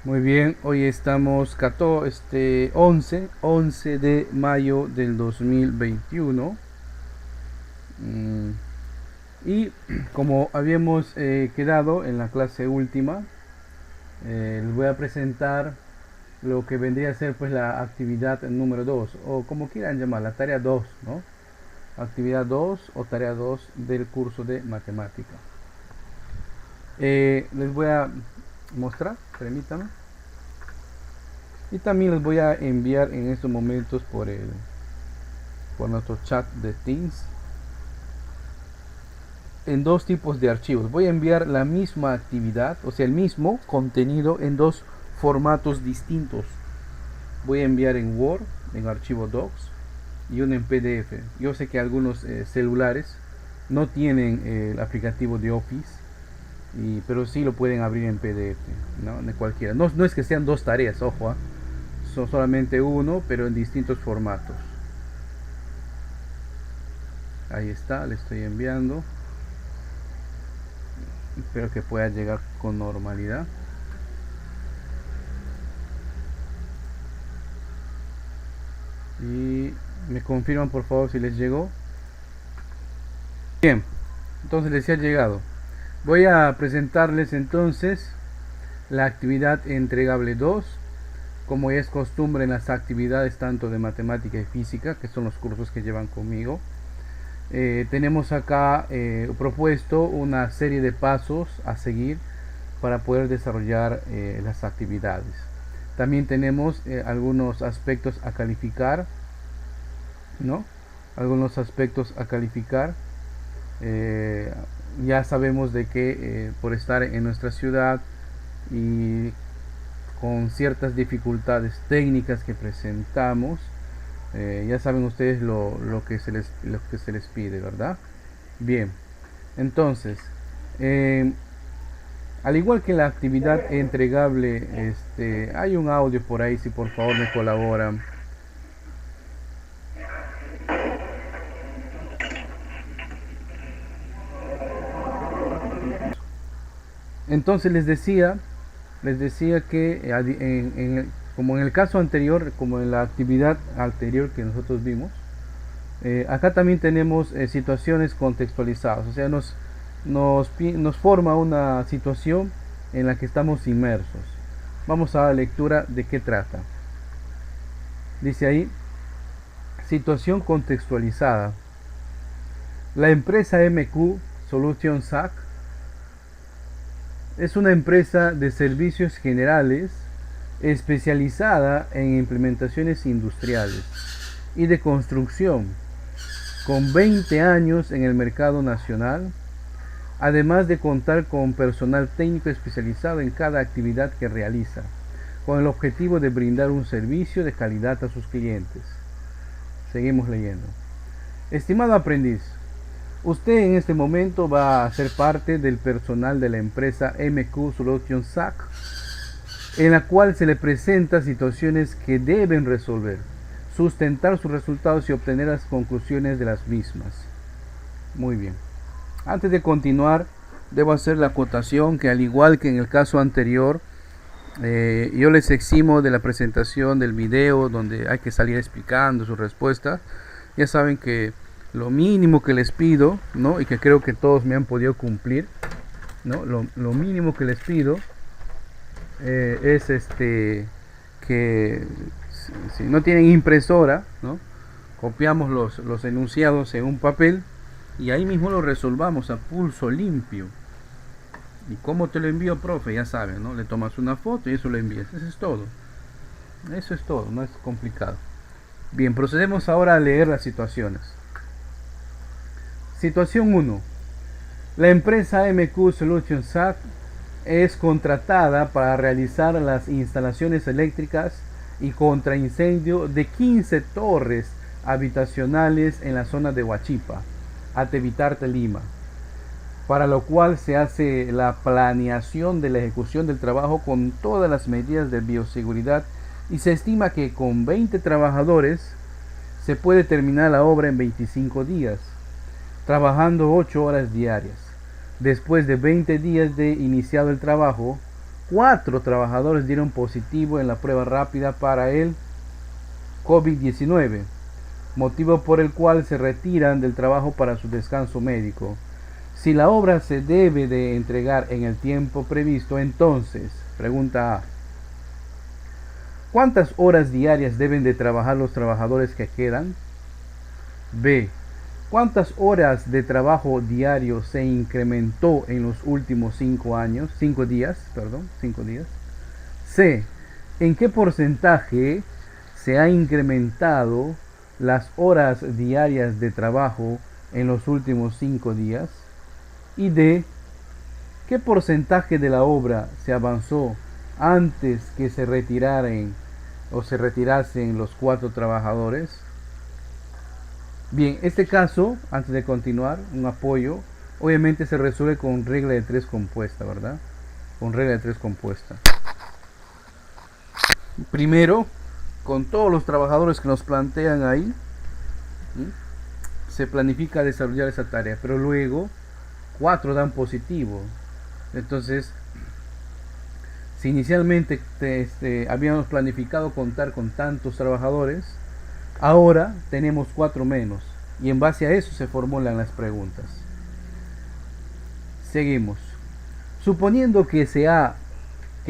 Muy bien, hoy estamos 11 de mayo del 2021. Mm, y como habíamos quedado en la clase última, les voy a presentar lo que vendría a ser pues la actividad número 2 o como quieran llamar, la tarea 2, ¿no? Actividad 2 o tarea 2 del curso de matemática. Les voy a mostrar, permítanme. Y también les voy a enviar en estos momentos por nuestro chat de Teams en dos tipos de archivos. Voy a enviar la misma actividad, o sea, el mismo contenido en dos formatos distintos. Voy a enviar en Word, en archivo Docs, y uno en PDF. Yo sé que algunos celulares no tienen el aplicativo de Office, pero sí lo pueden abrir en PDF, ¿no? De cualquiera. No es que sean dos tareas, ojo, son solamente uno, pero en distintos formatos. Ahí está, le estoy enviando. Espero que pueda llegar con normalidad. Y me confirman por favor si les llegó. Bien, entonces les ha llegado. Voy a presentarles entonces la actividad entregable 2. Como ya es costumbre en las actividades tanto de matemática y física, que son los cursos que llevan conmigo, tenemos acá propuesto una serie de pasos a seguir para poder desarrollar las actividades. También tenemos algunos aspectos a calificar, ¿no? Algunos aspectos a calificar. Eh, ya sabemos de que por estar en nuestra ciudad y con ciertas dificultades técnicas que presentamos, ya saben ustedes lo que se les pide, ¿verdad? Bien, entonces, eh, al igual que la actividad entregable, hay un audio por ahí, si por favor me colaboran. Entonces les decía que como en el caso anterior, como en la actividad anterior que nosotros vimos, acá también tenemos situaciones contextualizadas, o sea, nos forma una situación en la que estamos inmersos. Vamos a la lectura de qué trata. Dice ahí, situación contextualizada. La empresa MQ Solution SAC es una empresa de servicios generales especializada en implementaciones industriales y de construcción, con 20 años en el mercado nacional, además de contar con personal técnico especializado en cada actividad que realiza, con el objetivo de brindar un servicio de calidad a sus clientes. Seguimos leyendo. Estimado aprendiz, usted en este momento va a ser parte del personal de la empresa MQ Solution SAC, en la cual se le presenta situaciones que deben resolver, sustentar sus resultados y obtener las conclusiones de las mismas. Muy bien. Antes de continuar, debo hacer la acotación que al igual que en el caso anterior, yo les eximo de la presentación del video donde hay que salir explicando sus respuestas. Ya saben que lo mínimo que les pido, ¿no? Y que creo que todos me han podido cumplir, ¿no? Lo mínimo que les pido es que si no tienen impresora, ¿no? Copiamos los enunciados en un papel y ahí mismo lo resolvamos a pulso limpio. ¿Y cómo te lo envío, profe? Ya saben, ¿no? Le tomas una foto y eso lo envías. Eso es todo. Eso es todo, no es complicado. Bien, procedemos ahora a leer las situaciones. Situación 1. La empresa MQ Solution SAC es contratada para realizar las instalaciones eléctricas y contra incendio de 15 torres habitacionales en la zona de Huachipa, Atevitarte, Lima, para lo cual se hace la planeación de la ejecución del trabajo con todas las medidas de bioseguridad y se estima que con 20 trabajadores se puede terminar la obra en 25 días, trabajando 8 horas diarias. Después de 20 días de iniciado el trabajo, 4 trabajadores dieron positivo en la prueba rápida para el COVID-19, motivo por el cual se retiran del trabajo para su descanso médico. Si la obra se debe de entregar en el tiempo previsto, entonces, pregunta A, ¿cuántas horas diarias deben de trabajar los trabajadores que quedan? B, ¿cuántas horas de trabajo diario se incrementó en los últimos 5 días? C, ¿en qué porcentaje se ha incrementado las horas diarias de trabajo en los últimos 5 días? Y D, ¿qué porcentaje de la obra se avanzó antes que se retirasen los 4 trabajadores? Bien, este caso, antes de continuar, un apoyo, obviamente se resuelve con regla de 3 compuesta, ¿verdad? Con regla de 3 compuesta. Primero, con todos los trabajadores que nos plantean ahí, se planifica desarrollar esa tarea, pero luego 4 dan positivo. Entonces, si inicialmente habíamos planificado contar con tantos trabajadores, ahora tenemos 4 menos, y en base a eso se formulan las preguntas. Seguimos. Suponiendo que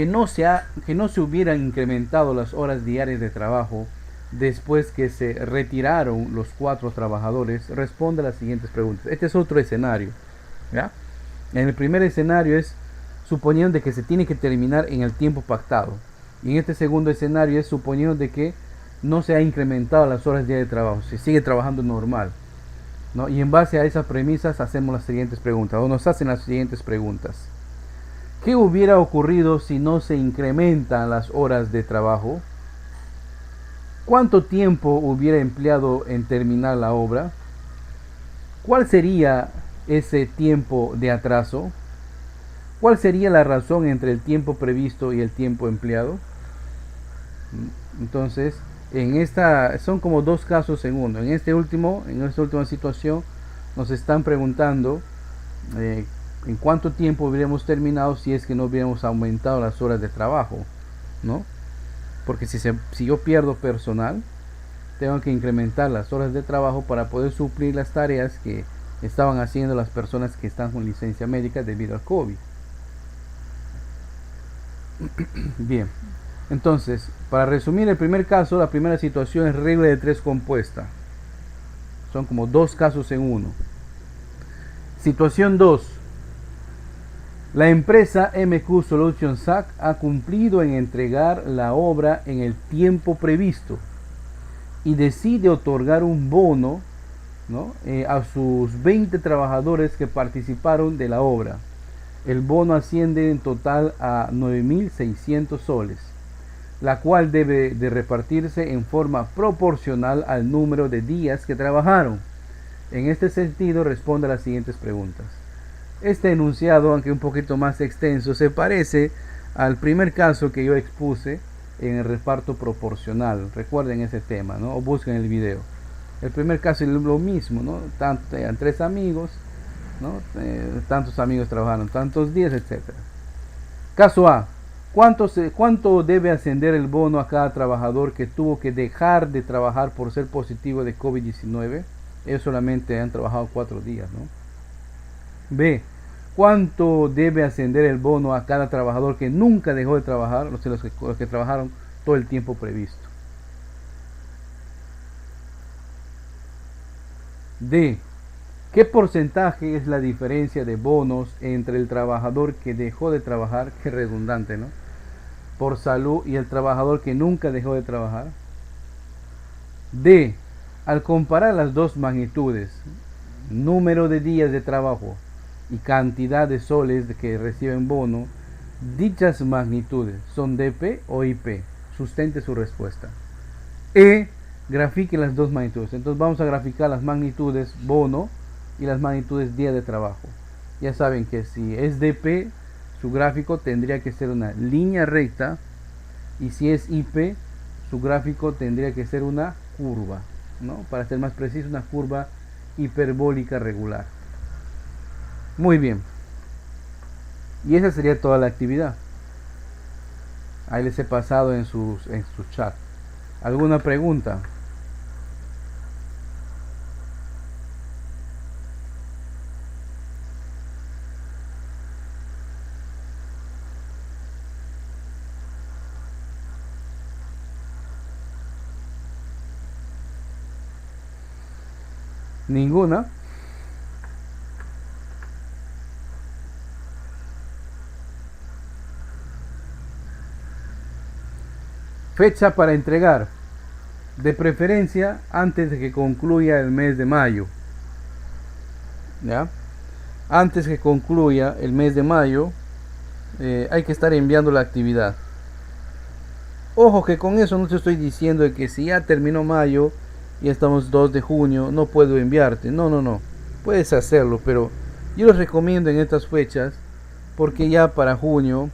no se hubieran incrementado las horas diarias de trabajo después que se retiraron los 4 trabajadores, responde a las siguientes preguntas. Este es otro escenario, ¿ya? En el primer escenario es suponiendo de que se tiene que terminar en el tiempo pactado, y en este segundo escenario es suponiendo de que no se ha incrementado las horas diarias de trabajo, se sigue trabajando normal, ¿no? Y en base a esas premisas hacemos las siguientes preguntas, o nos hacen las siguientes preguntas. ¿Qué hubiera ocurrido si no se incrementan las horas de trabajo? ¿Cuánto tiempo hubiera empleado en terminar la obra? ¿Cuál sería ese tiempo de atraso? ¿Cuál sería la razón entre el tiempo previsto y el tiempo empleado? Entonces, son como 2 casos en uno. En esta última situación nos están preguntando en cuánto tiempo hubiéramos terminado si es que no hubiéramos aumentado las horas de trabajo, ¿no? Porque si yo pierdo personal, tengo que incrementar las horas de trabajo para poder suplir las tareas que estaban haciendo las personas que están con licencia médica debido al COVID. Bien, entonces, para resumir el primer caso, la primera situación es regla de 3 compuesta. Son como 2 casos en uno. Situación 2. La empresa MQ Solutions SAC ha cumplido en entregar la obra en el tiempo previsto y decide otorgar un bono, ¿no? A sus 20 trabajadores que participaron de la obra. El bono asciende en total a 9.600 soles, la cual debe de repartirse en forma proporcional al número de días que trabajaron. En este sentido, responde a las siguientes preguntas. Este enunciado, aunque un poquito más extenso, se parece al primer caso que yo expuse en el reparto proporcional. Recuerden ese tema, ¿no? O busquen el video. El primer caso es lo mismo, ¿no? Eran 3 amigos, ¿no? Tantos amigos trabajaron tantos días, etc. Caso A. ¿Cuánto debe ascender el bono a cada trabajador que tuvo que dejar de trabajar por ser positivo de COVID-19? Ellos solamente han trabajado 4 días, ¿no? B. ¿Cuánto debe ascender el bono a cada trabajador que nunca dejó de trabajar, los que trabajaron todo el tiempo previsto? D. ¿Qué porcentaje es la diferencia de bonos entre el trabajador que dejó de trabajar, qué redundante, ¿no?, por salud, y el trabajador que nunca dejó de trabajar? D. Al comparar las dos magnitudes, número de días de trabajo y cantidad de soles que reciben bono, dichas magnitudes son DP o IP. Sustente su respuesta. E. Grafique las dos magnitudes. Entonces vamos a graficar las magnitudes bono y las magnitudes día de trabajo. Ya saben que si es DP, su gráfico tendría que ser una línea recta, y si es IP, su gráfico tendría que ser una curva, ¿no? Para ser más preciso, una curva hiperbólica regular. Muy bien. Y esa sería toda la actividad. Ahí les he pasado en sus chat. ¿Alguna pregunta? ¿Ninguna? Fecha para entregar. De preferencia antes de que concluya el mes de mayo. ¿Ya? Antes que concluya el mes de mayo, hay que estar enviando la actividad. Ojo que con eso no te estoy diciendo de que si ya terminó mayo y estamos 2 de junio, no puedo enviarte. No, no, no. Puedes hacerlo, pero yo les recomiendo en estas fechas porque ya para junio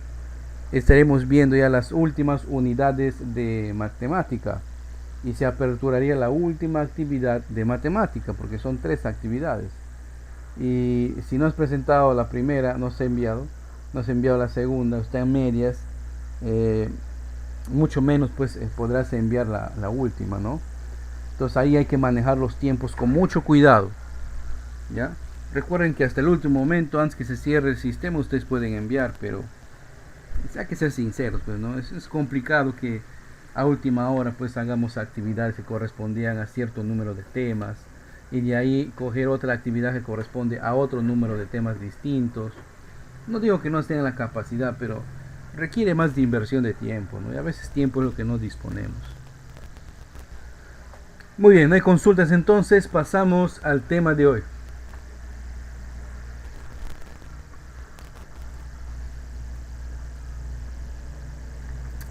estaremos viendo ya las últimas unidades de matemática y se aperturaría la última actividad de matemática porque son 3 actividades. Y si no has presentado la primera, no se ha enviado, no se ha enviado la segunda, está en medias, mucho menos pues podrás enviar la última, ¿no? Entonces ahí hay que manejar los tiempos con mucho cuidado, ¿ya? Recuerden que hasta el último momento, antes que se cierre el sistema, ustedes pueden enviar, pero hay que ser sinceros, pues, ¿no? Es complicado que a última hora pues hagamos actividades que correspondían a cierto número de temas y de ahí coger otra actividad que corresponde a otro número de temas distintos. No digo que no tengan la capacidad, pero requiere más de inversión de tiempo, ¿no? Y a veces tiempo es lo que no disponemos. Muy bien, no hay consultas, entonces pasamos al tema de hoy.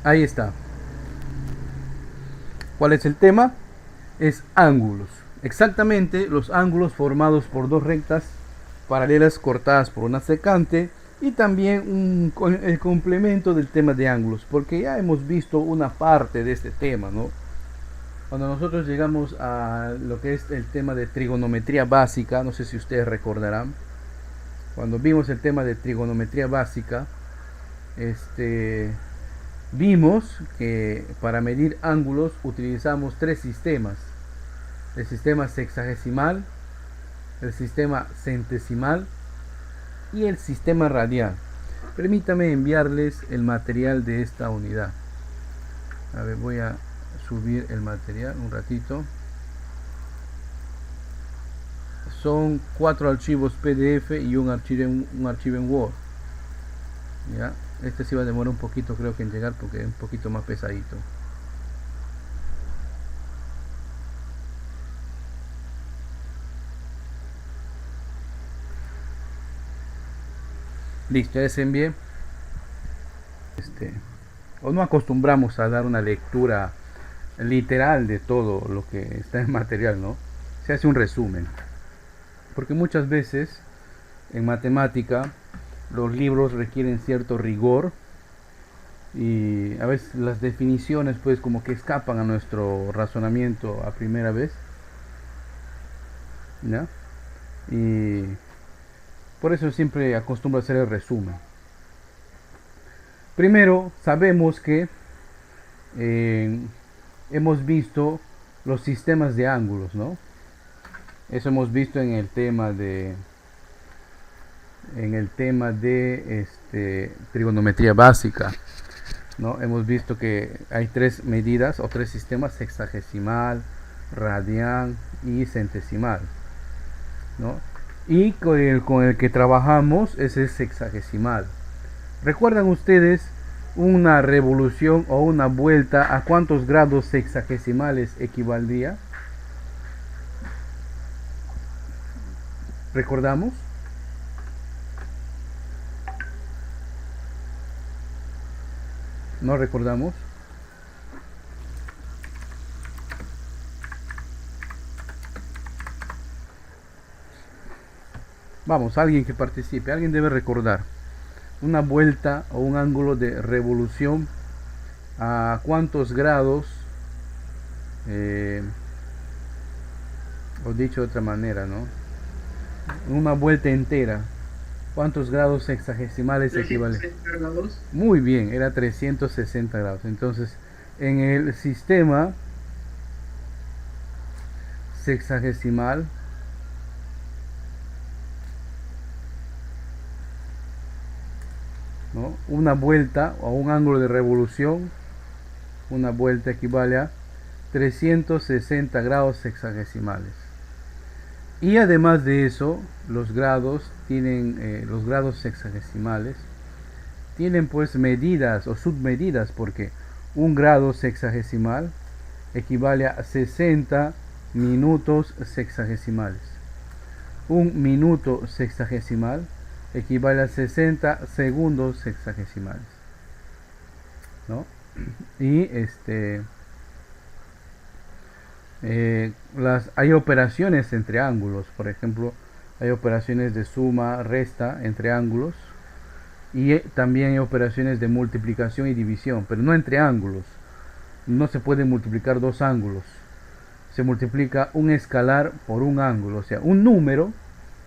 Ahí está. ¿Cuál es el tema? Es ángulos. Exactamente los ángulos formados por dos rectas paralelas cortadas por una secante y también el complemento del tema de ángulos, porque ya hemos visto una parte de este tema, ¿no? Cuando nosotros llegamos a lo que es el tema de trigonometría básica, no sé si ustedes recordarán, cuando vimos el tema de trigonometría básica, vimos que para medir ángulos utilizamos 3 sistemas: el sistema sexagesimal, el sistema centesimal y el sistema radial. Permítame enviarles el material de esta unidad. A ver, voy a subir el material un ratito. Son 4 archivos PDF y un archivo en Word. ¿Ya? Este sí va a demorar un poquito, creo que en llegar, porque es un poquito más pesadito. Listo, ya les envié. O no acostumbramos a dar una lectura literal de todo lo que está en material, ¿no? Se hace un resumen. Porque muchas veces en matemática los libros requieren cierto rigor y a veces las definiciones pues como que escapan a nuestro razonamiento a primera vez, ¿ya? Y por eso siempre acostumbro a hacer el resumen. Primero, sabemos que hemos visto los sistemas de ángulos, ¿no? Eso hemos visto en el tema de trigonometría básica, ¿no? Hemos visto que hay 3 medidas o 3 sistemas: sexagesimal, radian y centesimal, ¿no? Y con el que trabajamos es el sexagesimal. ¿Recuerdan ustedes una revolución o una vuelta a cuántos grados sexagesimales equivaldría? ¿Recordamos? ¿No recordamos? Vamos, alguien que participe, alguien debe recordar. Una vuelta o un ángulo de revolución a cuántos grados, o dicho de otra manera, ¿no? Una vuelta entera, ¿Cuántos grados sexagesimales equivale? 360 grados. Muy bien, era 360 grados. Entonces, en el sistema sexagesimal, ¿no? Una vuelta o un ángulo de revolución, una vuelta equivale a 360 grados sexagesimales. Y además de eso, los grados los grados sexagesimales tienen pues medidas o submedidas, porque un grado sexagesimal equivale a 60 minutos sexagesimales. Un minuto sexagesimal equivale a 60 segundos sexagesimales, ¿no? Y hay operaciones entre ángulos, por ejemplo, hay operaciones de suma, resta entre ángulos, y también hay operaciones de multiplicación y división, pero no entre ángulos. No se puede multiplicar dos ángulos. Se multiplica un escalar por un ángulo, o sea, un número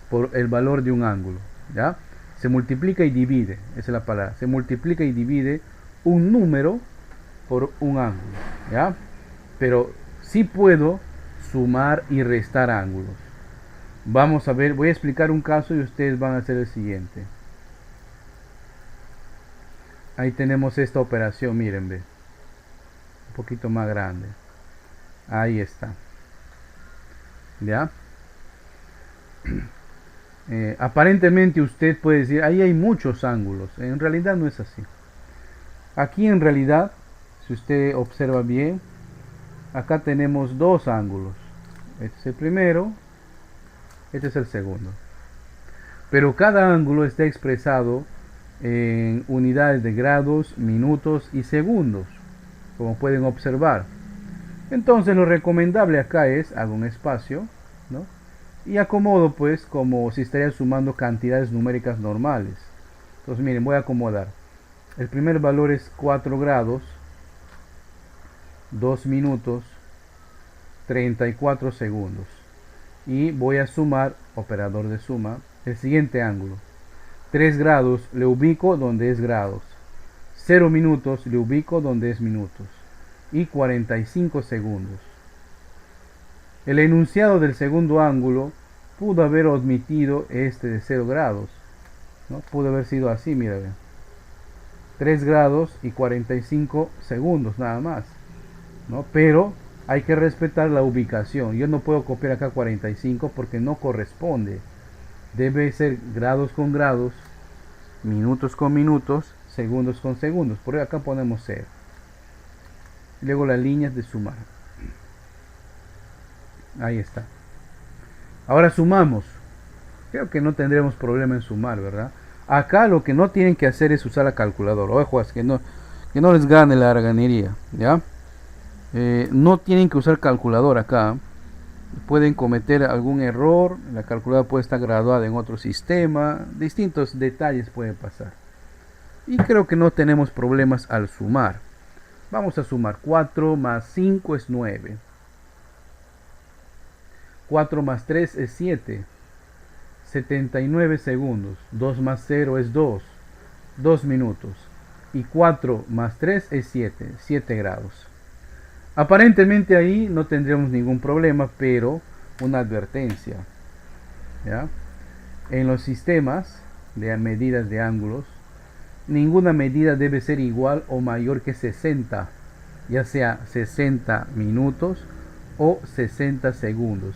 por el valor de un ángulo, ¿ya? Se multiplica y divide, esa es la palabra. Se multiplica y divide un número por un ángulo, ¿ya? Pero sí puedo sumar y restar ángulos. Vamos a ver, voy a explicar un caso y ustedes van a hacer el siguiente. Ahí tenemos esta operación, miren, ve. Un poquito más grande. Ahí está. ¿Ya? Aparentemente usted puede decir, ahí hay muchos ángulos. En realidad no es así. Aquí en realidad, si usted observa bien, acá tenemos dos ángulos. Este es el primero, este es el segundo. Pero cada ángulo está expresado en unidades de grados, minutos y segundos, como pueden observar. Entonces lo recomendable acá es, hago un espacio, ¿no? Y acomodo pues como si estaría sumando cantidades numéricas normales. Entonces miren, voy a acomodar. El primer valor es 4 grados, 2 minutos, 34 segundos. Y voy a sumar, operador de suma, el siguiente ángulo. 3 grados le ubico donde es grados. 0 minutos le ubico donde es minutos. Y 45 segundos. El enunciado del segundo ángulo pudo haber omitido este de 0 grados, ¿no? Pudo haber sido así, mira, 3 grados y 45 segundos nada más, ¿no? Pero hay que respetar la ubicación. Yo no puedo copiar acá 45 porque no corresponde. Debe ser grados con grados, minutos con minutos, segundos con segundos. Por acá ponemos 0. Luego las líneas de sumar. Ahí está. Ahora sumamos. Creo que no tendremos problema en sumar, ¿verdad? Acá lo que no tienen que hacer es usar la calculadora. Ojo, que no les gane la haraganería, ¿ya? No tienen que usar calculadora acá. Pueden cometer algún error. La calculadora puede estar graduada en otro sistema. Distintos detalles pueden pasar. Y creo que no tenemos problemas al sumar. Vamos a sumar. 4 más 5 es 9. 4 más 3 es 7. 79 segundos. 2 más 0 es 2. 2 minutos. Y 4 más 3 es 7. 7 grados. Aparentemente ahí no tendríamos ningún problema, pero una advertencia, ¿ya? En los sistemas de medidas de ángulos, ninguna medida debe ser igual o mayor que 60, ya sea 60 minutos o 60 segundos.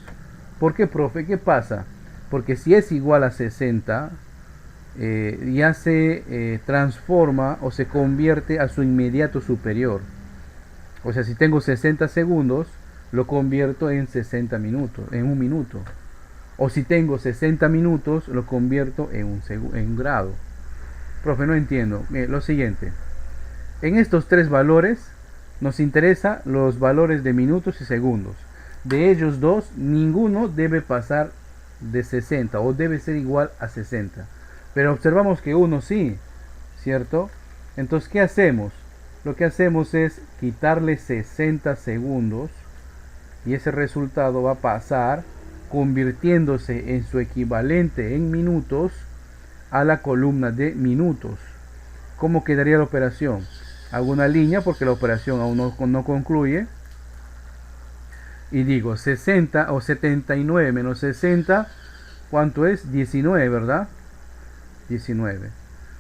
¿Por qué, profe? ¿Qué pasa? Porque si es igual a 60, ya se transforma o se convierte a su inmediato superior. O sea, si tengo 60 segundos, lo convierto en 60 minutos, en un minuto. O si tengo 60 minutos, lo convierto en un grado. Profe, no entiendo. Lo siguiente. En estos tres valores nos interesa los valores de minutos y segundos. De ellos dos, ninguno debe pasar de 60 o debe ser igual a 60. Pero observamos que uno sí, ¿cierto? Entonces, ¿qué hacemos? Lo que hacemos es quitarle 60 segundos y ese resultado va a pasar convirtiéndose en su equivalente en minutos a la columna de minutos. ¿Cómo quedaría la operación? Hago una línea porque la operación aún no concluye. Y digo 60 o 79 menos 60, ¿cuánto es? 19, ¿verdad? 19.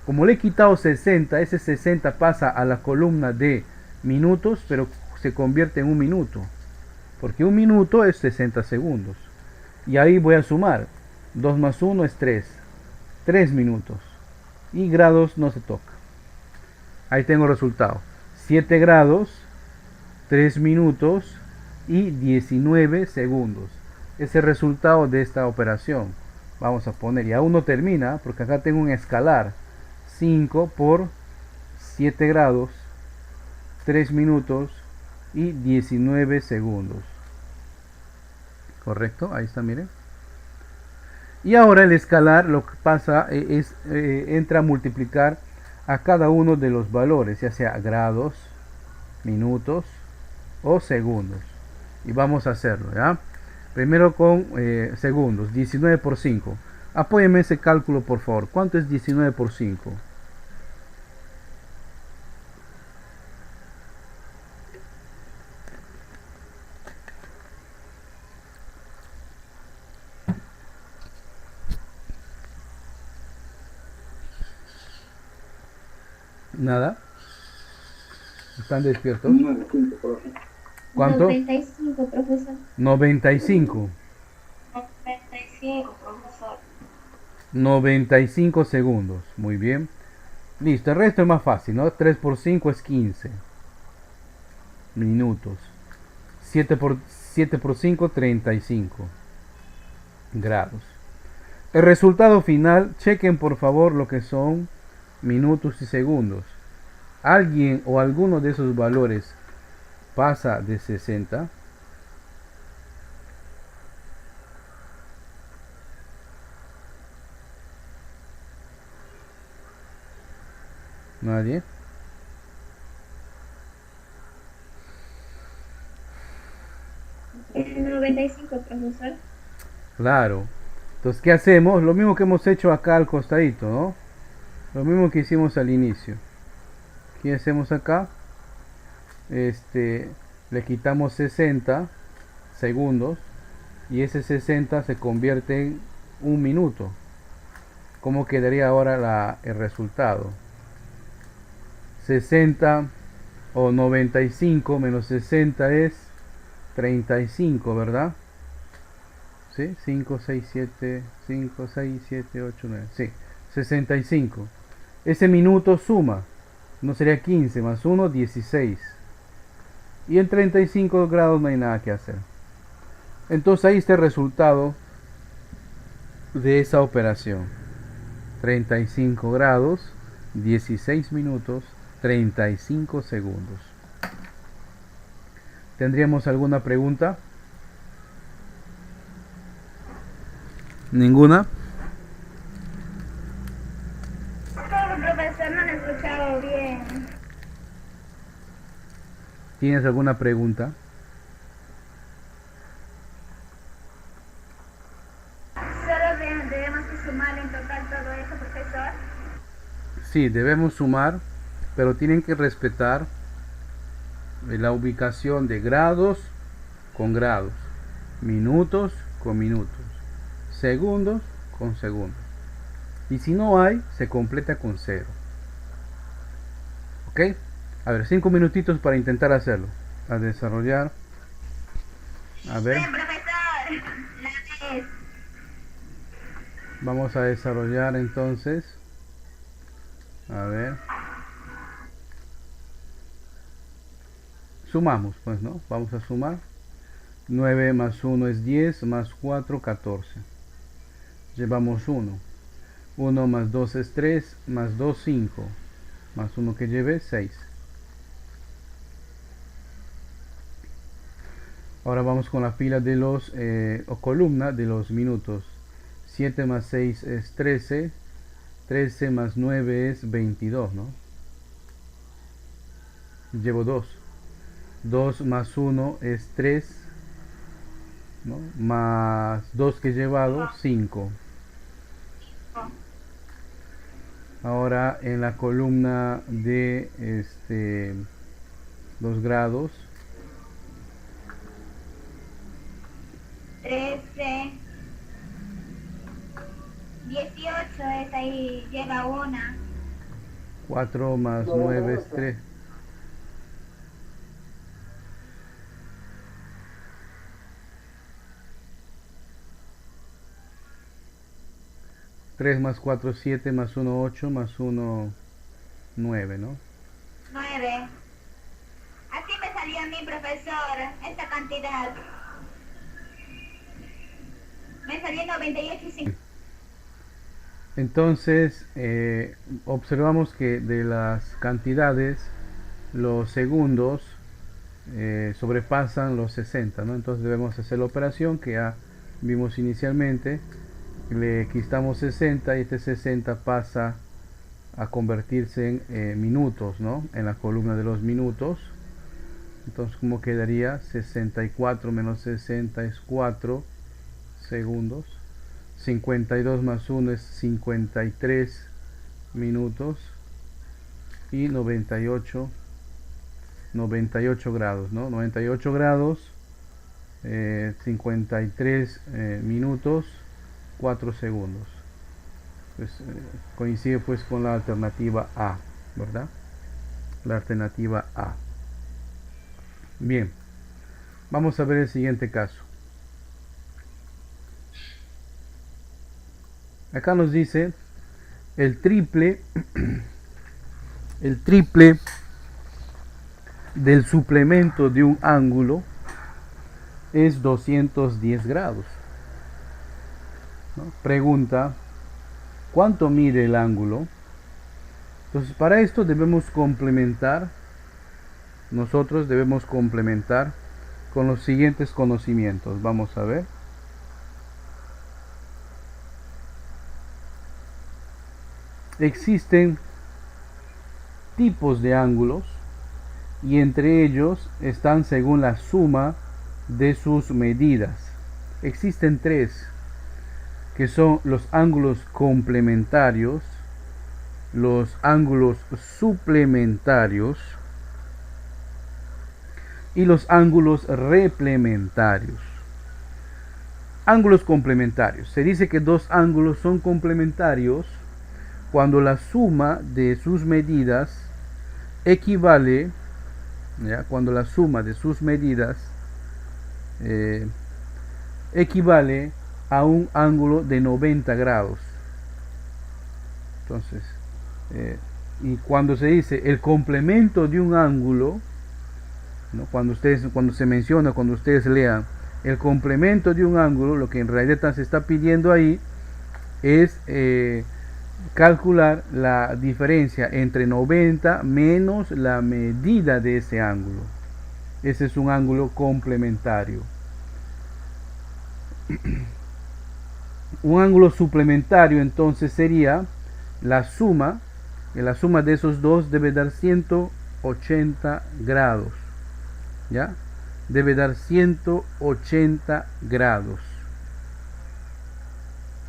Como le he quitado 60, ese 60 pasa a la columna de minutos, pero se convierte en un minuto. Porque un minuto es 60 segundos. Y ahí voy a sumar. 2 más 1 es 3. 3 minutos. Y grados no se toca. Ahí tengo el resultado. 7 grados, 3 minutos y 19 segundos. Es el resultado de esta operación. Vamos a poner, y aún no termina, porque acá tengo un escalar. 5 por 7 grados, 3 minutos y 19 segundos. ¿Correcto? Ahí está, miren. Y ahora el escalar lo que pasa es, entra a multiplicar a cada uno de los valores, ya sea grados, minutos o segundos. Y vamos a hacerlo, ¿ya? Primero con segundos, 19 por 5. Apóyeme ese cálculo, por favor. ¿Cuánto es 19 por 5? Nada. ¿Están despiertos? 95, profe. ¿Cuánto? 95, profesor. 95. 95, profesor. 95 segundos. Muy bien. Listo, el resto es más fácil, ¿no? 3 por 5 es 15 minutos. 7 por 5, 35 grados. El resultado final, chequen por favor lo que son minutos y segundos. ¿Alguien o alguno de esos valores pasa de 60? ¿Nadie? Es 95, profesor. Claro. Entonces, ¿qué hacemos? Lo mismo que hemos hecho acá al costadito, ¿no? Lo mismo que hicimos al inicio. ¿Qué hacemos acá? Le quitamos 60 segundos y ese 60 se convierte en un minuto. ¿Cómo quedaría ahora el resultado? 60 o 95 menos 60 es 35, ¿verdad? ¿Sí? 5, 6, 7, 5, 6, 7, 8, 9. Sí, 65. Ese minuto suma. No sería 15 más 1, 16. Y en 35 grados no hay nada que hacer. Entonces ahí está el resultado de esa operación. 35 grados, 16 minutos, 35 segundos. ¿Tendríamos alguna pregunta? ¿Ninguna? Todo, profesor, no lo he escuchado bien. ¿Tienes alguna pregunta? Solo debemos de sumar en total todo eso, profesor. Sí, debemos sumar, pero tienen que respetar la ubicación de grados con grados, minutos con minutos, segundos con segundos. Y si no hay, se completa con 0. ¿Ok? A ver, 5 minutitos para intentar hacerlo. A desarrollar. A ver. Bien, profesor. La vez. Vamos a desarrollar entonces. A ver. Sumamos, pues, ¿no? Vamos a sumar. 9 más 1 es 10, más 4, 14. Llevamos 1. 1 más 2 es 3, más 2, 5. Más 1 que lleve, 6. Ahora vamos con la fila de los, o columna de los minutos. 7 más 6 es 13. 13 más 9 es 22, ¿no? Llevo 2. 2 más 1 es 3, ¿no? Más 2 que he llevado, 5. Ahora en la columna de 2 grados. 13, 18 es ahí, lleva una. 4 más 9 es 3. 3 más 4, 7, más 1, 8, más 1, 9, ¿no? 9. Así me salió a mi profesor esta cantidad. Me salió 98,5. Entonces, observamos que de las cantidades, los segundos sobrepasan los 60, ¿no? Entonces debemos hacer la operación que ya vimos inicialmente. Le quitamos 60 y este 60 pasa a convertirse en minutos, ¿no? En la columna de los minutos. Entonces, ¿cómo quedaría? 64 menos 60 es 4 segundos. 52 más 1 es 53 minutos. Y 98 grados, ¿no? 98 grados, 53 minutos, 4 segundos. Pues, coincide pues con la alternativa A, ¿verdad? La alternativa A. Bien, vamos a ver el siguiente caso. Acá nos dice el triple del suplemento de un ángulo es 210 grados, ¿no? Pregunta, ¿cuánto mide el ángulo? Entonces, para esto debemos complementar, nosotros debemos complementar con los siguientes conocimientos. Vamos a ver. Existen tipos de ángulos y entre ellos están según la suma de sus medidas. Existen 3, que son los ángulos complementarios, los ángulos suplementarios y los ángulos replementarios. Ángulos complementarios. Se dice que 2 ángulos son complementarios cuando la suma de sus medidas equivale, ¿ya? Cuando la suma de sus medidas equivale a un ángulo de 90 grados. Entonces, y cuando se dice el complemento de un ángulo, ¿no? Cuando se menciona, cuando ustedes lean el complemento de un ángulo, lo que en realidad se está pidiendo ahí es calcular la diferencia entre 90 menos la medida de ese ángulo. Ese es un ángulo complementario. Un ángulo suplementario entonces sería la suma de esos dos debe dar 180 grados, ¿ya? Debe dar 180 grados.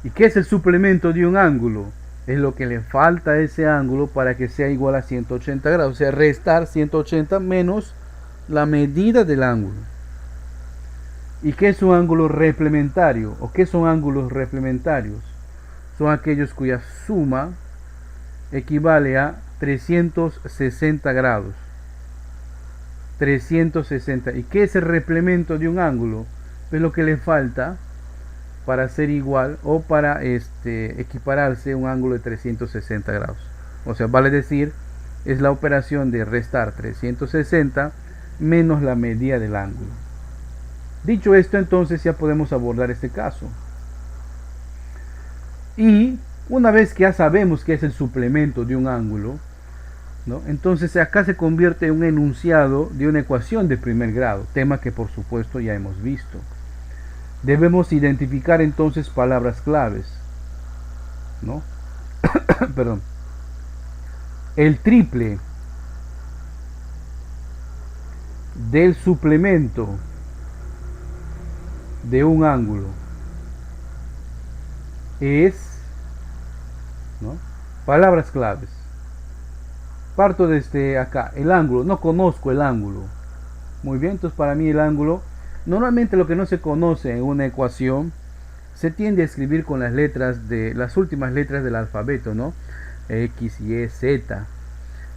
¿Y qué es el suplemento de un ángulo? Es lo que le falta a ese ángulo para que sea igual a 180 grados, o sea, restar 180 menos la medida del ángulo. ¿Y qué es un ángulo replementario? ¿O qué son ángulos replementarios? Son aquellos cuya suma equivale a 360 grados. 360. ¿Y qué es el replemento de un ángulo? Es lo que le falta para ser igual o para equipararse a un ángulo de 360 grados. O sea, vale decir, es la operación de restar 360 menos la medida del ángulo. Dicho esto, entonces ya podemos abordar este caso. Y una vez que ya sabemos qué es el suplemento de un ángulo, ¿no? Entonces acá se convierte en un enunciado de una ecuación de primer grado, tema que por supuesto ya hemos visto. Debemos identificar entonces palabras claves, ¿no? Perdón. El triple del suplemento de un ángulo es, ¿no? Palabras claves. Parto desde acá, el ángulo, no conozco el ángulo. Muy bien, entonces para mí el ángulo, normalmente lo que no se conoce en una ecuación, se tiende a escribir con las letras de las últimas letras del alfabeto, ¿no? X, Y, Z.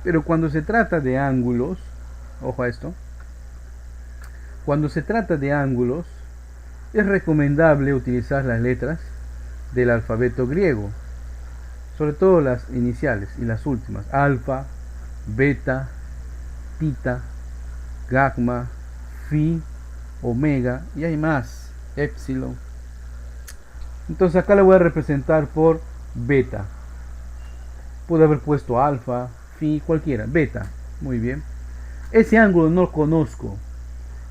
Pero cuando se trata de ángulos, ojo a esto, cuando se trata de ángulos, es recomendable utilizar las letras del alfabeto griego, sobre todo las iniciales y las últimas, alfa, beta, tita, gamma, phi, omega, y hay más, epsilon. Entonces acá le voy a representar por beta. Pude haber puesto alfa, phi, cualquiera, beta. Muy bien. Ese ángulo no lo conozco.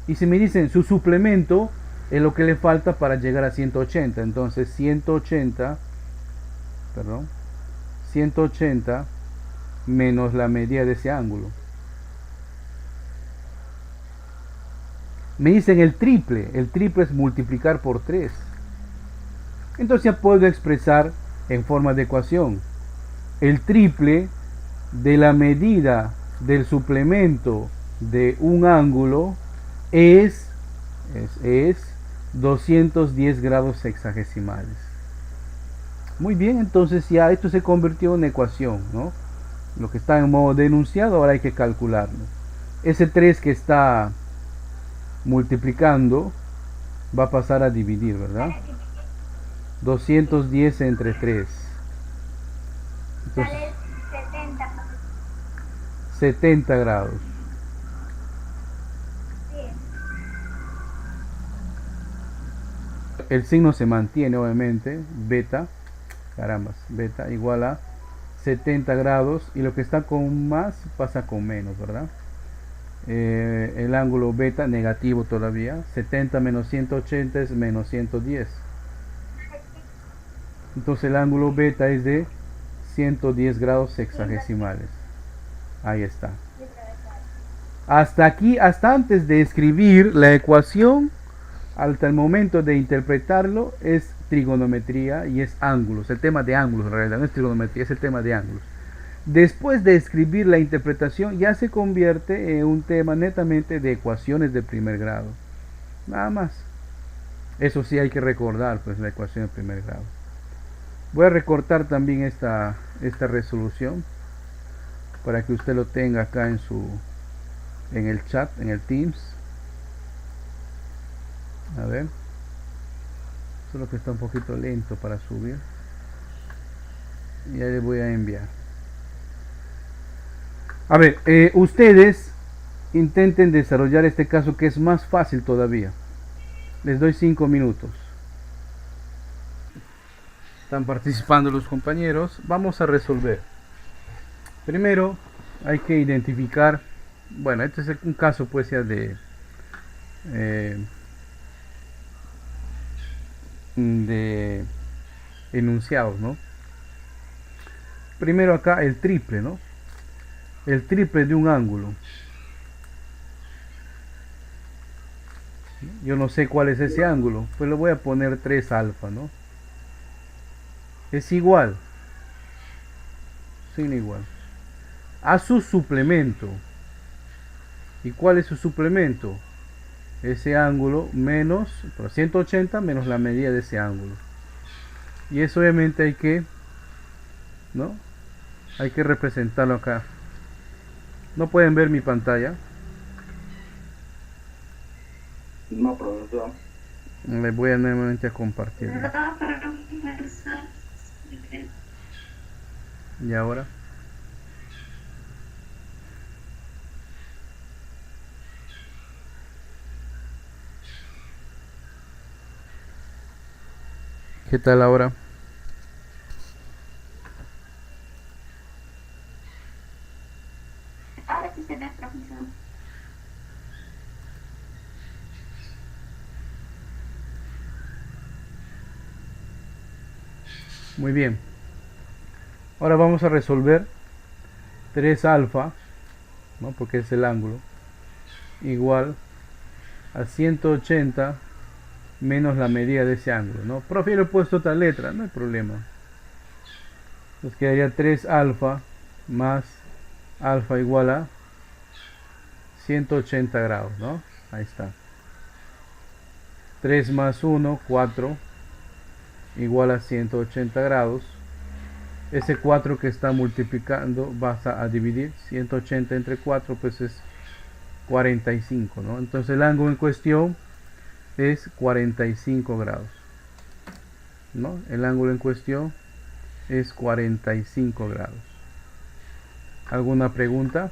Y si me dicen su suplemento es lo que le falta para llegar a 180. Entonces 180 menos la medida de ese ángulo. Me dicen el triple es multiplicar por 3. Entonces ya puedo expresar en forma de ecuación. El triple de la medida del suplemento de un ángulo es 210 grados sexagesimales. Muy bien, entonces ya esto se convirtió en ecuación, ¿no? Lo que está en modo de enunciado, ahora hay que calcularlo. Ese 3 que está multiplicando va a pasar a dividir, ¿verdad? 210 entre 3. Entonces, Sale 70. 70 grados. Sí. El signo se mantiene, obviamente. Beta, carambas, beta igual a 70 grados. Y lo que está con más pasa con menos, ¿verdad? El ángulo beta negativo todavía. 70 menos 180 es menos 110. Entonces el ángulo beta es de 110 grados sexagesimales. Ahí está. Hasta aquí, hasta antes de escribir la ecuación, hasta el momento de interpretarlo, es trigonometría y es ángulos. El tema de ángulos en realidad no es trigonometría, es el tema de ángulos. Después de escribir la interpretación, ya se convierte en un tema netamente de ecuaciones de primer grado. Nada más. Eso sí hay que recordar, pues, la ecuación de primer grado. Voy a recortar también esta resolución para que usted lo tenga acá en el chat, en el Teams. A ver, solo que está un poquito lento para subir. Y ahí le voy a enviar. A ver, ustedes intenten desarrollar este caso que es más fácil todavía. Les doy 5 minutos. Están participando los compañeros. Vamos a resolver. Primero hay que identificar, bueno, este es un caso pues ya de enunciados, ¿no? Primero acá el triple, ¿no? El triple de un ángulo. Yo no sé cuál es ese ángulo, pues le voy a poner 3 alfa, ¿no? Es igual, sin igual, a su suplemento. ¿Y cuál es su suplemento? Ese ángulo menos 180 menos la medida de ese ángulo. Y eso obviamente hay que, ¿no? Hay que representarlo acá. No pueden ver mi pantalla. No, profesor. Les voy a nuevamente a compartir. Y ahora. ¿Qué tal ahora? Ahora sí se ve, profesor. Muy bien. Ahora vamos a resolver 3 alfa, ¿no? Porque es el ángulo, igual a 180 menos la medida de ese ángulo, ¿no? Profe, yo le he puesto otra letra, no hay problema. Entonces quedaría 3 alfa más alfa igual a 180 grados, ¿no? Ahí está. 3 más 1, 4, igual a 180 grados. Ese 4 que está multiplicando vas a dividir 180 entre 4, pues es 45, ¿no? Entonces el ángulo en cuestión es 45 grados, ¿no? El ángulo en cuestión es 45 grados. ¿Alguna pregunta?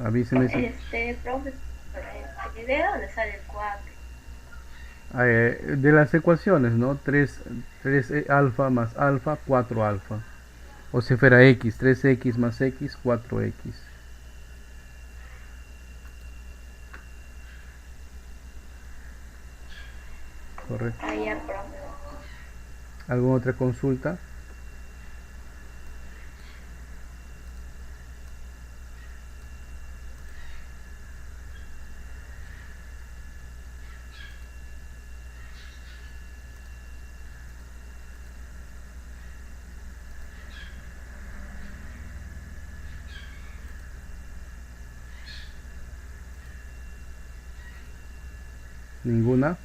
Avíseme si... Profe, ¿de dónde sale el 4? De las ecuaciones, ¿no? 3 alfa más alfa, 4 alfa. O si fuera x, 3x más x, 4x. Correcto. Ah, ya, profe. ¿Alguna otra consulta? ¿Ninguna?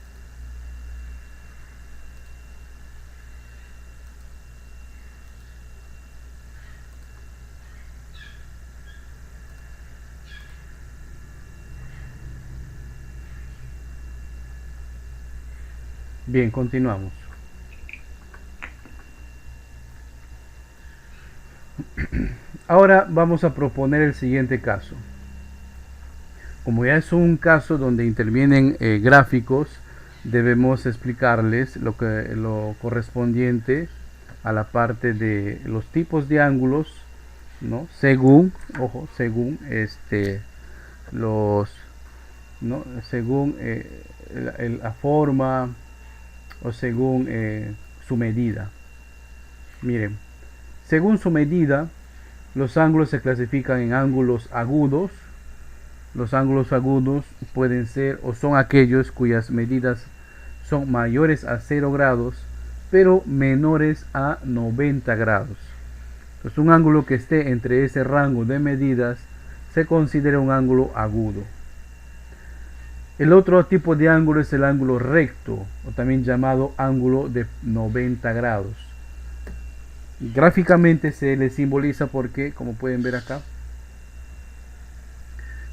Bien, continuamos. Ahora vamos a proponer el siguiente caso. Como ya es un caso donde intervienen gráficos, debemos explicarles lo correspondiente a la parte de los tipos de ángulos, ¿no? Según según la forma o según su medida. Miren, según su medida, los ángulos se clasifican en ángulos agudos. Los ángulos agudos pueden ser o son aquellos cuyas medidas son mayores a 0 grados, pero menores a 90 grados. Entonces, un ángulo que esté entre ese rango de medidas se considera un ángulo agudo. El otro tipo de ángulo es el ángulo recto, o también llamado ángulo de 90 grados. Gráficamente se le simboliza porque, como pueden ver acá,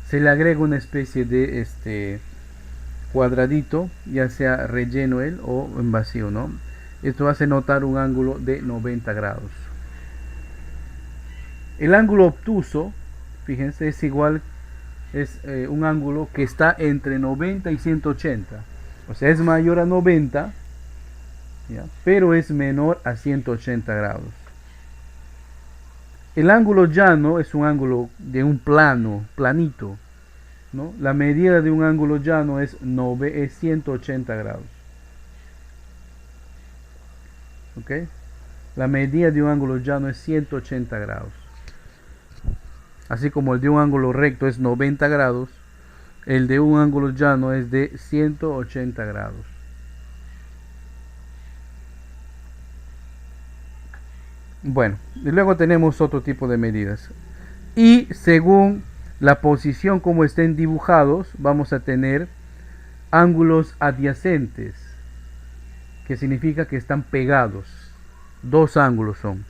se le agrega una especie de cuadradito, ya sea relleno él o en vacío, ¿no? Esto hace notar un ángulo de 90 grados. El ángulo obtuso, fíjense, es igual, es un ángulo que está entre 90 y 180. O sea, es mayor a 90, ¿ya? Pero es menor a 180 grados. El ángulo llano es un ángulo de un planito, ¿no? La medida de un ángulo llano es 180 grados. ¿Ok? La medida de un ángulo llano es 180 grados. Así como el de un ángulo recto es 90 grados, el de un ángulo llano es de 180 grados. Bueno, y luego tenemos otro tipo de medidas. Y según la posición como estén dibujados, vamos a tener ángulos adyacentes, que significa que están pegados. Dos ángulos son.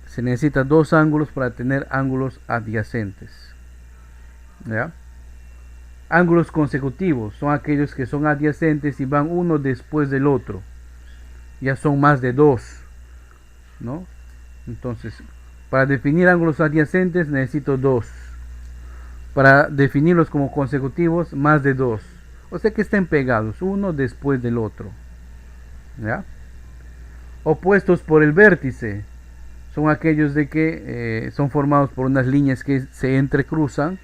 Se necesita dos ángulos para tener ángulos adyacentes. ¿Ya? Ángulos consecutivos son aquellos que son adyacentes y van uno después del otro. Ya son más de dos, ¿no? Entonces, para definir ángulos adyacentes necesito dos. Para definirlos como consecutivos, más de dos. O sea que estén pegados, uno después del otro. ¿Ya? Opuestos por el vértice son aquellos de que son formados por unas líneas que se entrecruzan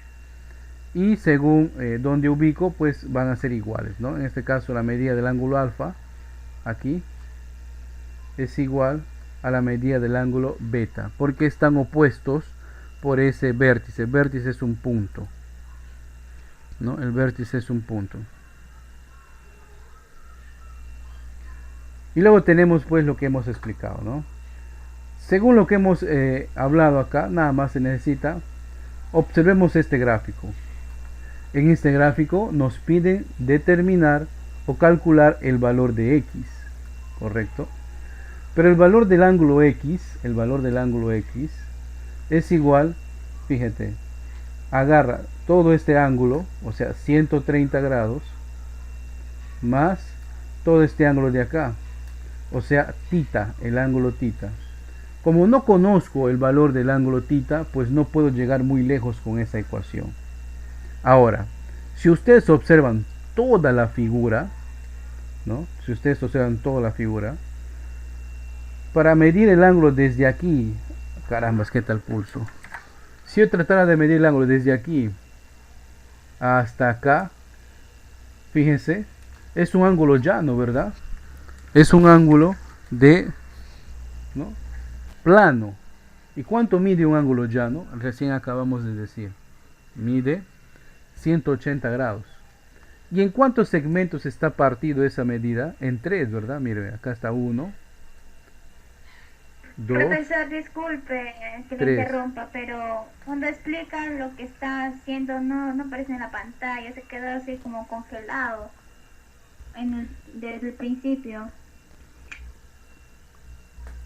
y según donde ubico, pues van a ser iguales, ¿no? En este caso la medida del ángulo alfa aquí es igual a la medida del ángulo beta, porque están opuestos por ese vértice. El vértice es un punto, ¿no? El vértice es un punto. Y luego tenemos pues lo que hemos explicado, ¿no? Según lo que hemos hablado acá, nada más se necesita, observemos este gráfico. En este gráfico nos piden determinar o calcular el valor de x, ¿correcto? Pero el valor del ángulo x, es igual, fíjate, agarra todo este ángulo, o sea 130 grados, más todo este ángulo de acá, o sea tita, el ángulo tita. Como no conozco el valor del ángulo tita, pues no puedo llegar muy lejos con esa ecuación. Ahora, si ustedes observan toda la figura, ¿no? Si ustedes observan toda la figura, para medir el ángulo desde aquí, caramba, ¿qué tal pulso? Si yo tratara de medir el ángulo desde aquí hasta acá, fíjense, es un ángulo llano, ¿verdad? Es un ángulo de, ¿no?, plano. ¿Y cuánto mide un ángulo llano? Recién acabamos de decir, mide 180 grados. ¿Y en cuántos segmentos está partido esa medida? En 3, ¿verdad? Mire, acá está 1, 2, Profesor, disculpe que le 3. interrumpa, pero cuando explican lo que está haciendo no aparece en la pantalla, se queda así como congelado desde el principio.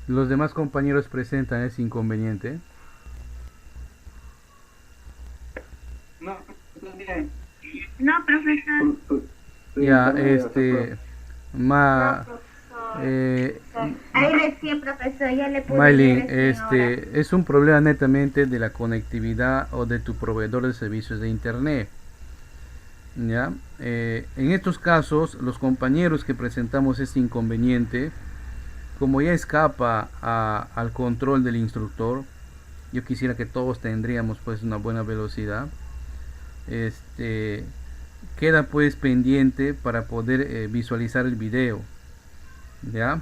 Los demás compañeros presentan ese inconveniente. No, está bien. No, profesor. Ya, No, profesor. Ahí recién, profesor, ya le pude Maylin, ver ahora. es un problema netamente de la conectividad o de tu proveedor de servicios de internet. ¿Ya? En estos casos, los compañeros que presentamos este inconveniente, como ya escapa al control del instructor, yo quisiera que todos tendríamos pues una buena velocidad. Queda pues pendiente para poder visualizar el video. ¿Ya?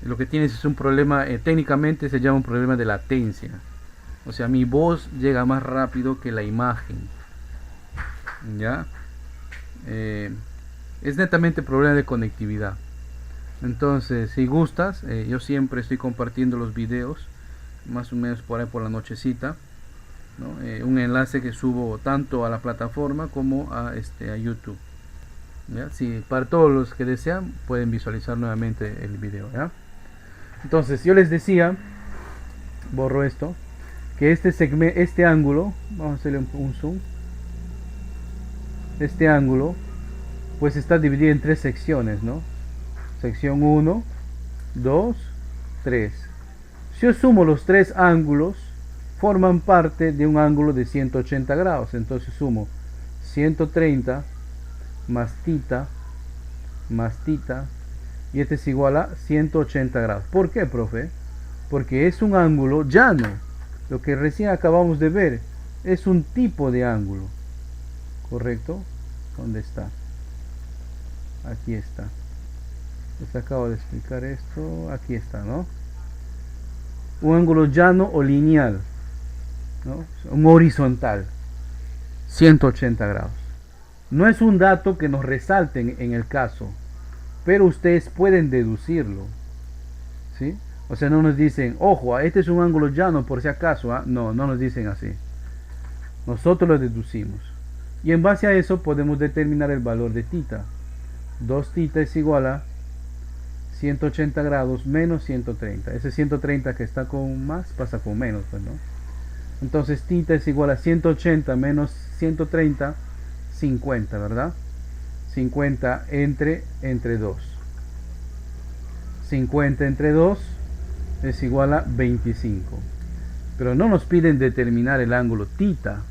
Lo que tienes es un problema, técnicamente se llama un problema de latencia. O sea, mi voz llega más rápido que la imagen. ¿Ya? Es netamente problema de conectividad. Entonces, si gustas, yo siempre estoy compartiendo los videos, más o menos por ahí por la nochecita, ¿no? Un enlace que subo tanto a la plataforma como a YouTube. ¿Ya? Si para todos los que desean pueden visualizar nuevamente el video, ¿ya? Entonces yo les decía, borro esto, que este ángulo, vamos a hacerle un zoom, este ángulo pues está dividido en 3 secciones, ¿no? Sección 1, 2, 3. Si yo sumo los 3 ángulos, forman parte de un ángulo de 180 grados. Entonces sumo 130 más tita, y este es igual a 180 grados. ¿Por qué, profe? Porque es un ángulo llano. Lo que recién acabamos de ver es un tipo de ángulo. ¿Correcto? ¿Dónde está? Aquí está. Les acabo de explicar esto. Aquí está, ¿no? Un ángulo llano o lineal, ¿no? Un horizontal. 180 grados. No es un dato que nos resalten en el caso, pero ustedes pueden deducirlo, ¿sí? O sea, no nos dicen, ojo, este es un ángulo llano por si acaso, ¿ah? No nos dicen así. Nosotros lo deducimos. Y en base a eso podemos determinar el valor de tita. 2 tita es igual a 180 grados menos 130. Ese 130 que está con más pasa con menos, pues, ¿no? Entonces tita es igual a 180 menos 130, 50, ¿verdad? 50 entre 2. 50 entre 2 es igual a 25. Pero no nos piden determinar el ángulo tita,